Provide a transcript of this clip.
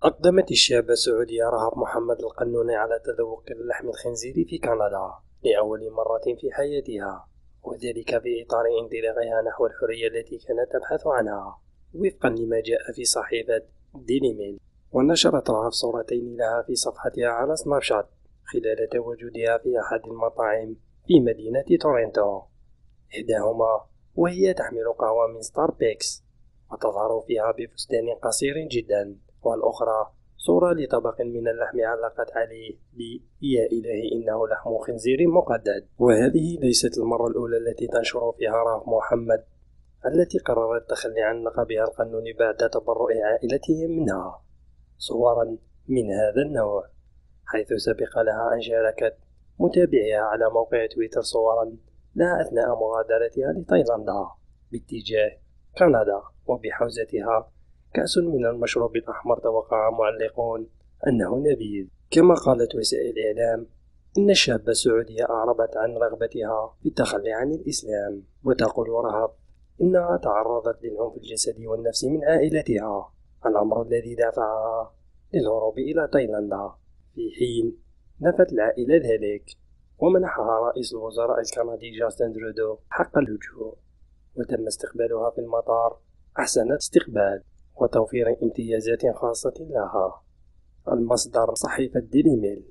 أقدمت الشابة السعودية رهف محمد القنوني على تذوق اللحم الخنزيري في كندا لأول مرة في حياتها، وذلك في إطار انطلاقها نحو الحرية التي كانت تبحث عنها وفقا لما جاء في صحيفة ديلي ميل. ونشرت رهف صورتين لها في صفحتها على سناب شات خلال تواجدها في أحد المطاعم في مدينة تورنتو، إحداهما وهي تحمل قهوة من ستاربكس وتظهر فيها بفستان قصير جدا، والأخرى صورة لطبق من اللحم علقت عليه يا إلهي إنه لحم خنزير مقدد. وهذه ليست المرة الأولى التي تنشر فيها رهف محمد التي قررت التخلي عن لقبها القانوني بعد تبرؤ عائلته منها صورا من هذا النوع، حيث سبق لها أن شاركت متابعيها على موقع تويتر صورا لها أثناء مغادرتها لتايلاندا باتجاه كندا وبحوزتها كأس من المشروب الأحمر. توقع معلقون أنه نبيذ. كما قالت وسائل الإعلام إن الشابة السعودية أعربت عن رغبتها في التخلي عن الإسلام، وتقول رهف إنها تعرضت للعنف الجسدي والنفسي من عائلتها، الأمر الذي دفعها للهروب إلى تايلاندا، في حين نفت العائلة ذلك ومنحها رئيس الوزراء الكندي جاستن ترودو حق اللجوء، وتم استقبالها في المطار أحسن استقبال وتوفير امتيازات خاصة لها. المصدر صحيفة ديلي ميل.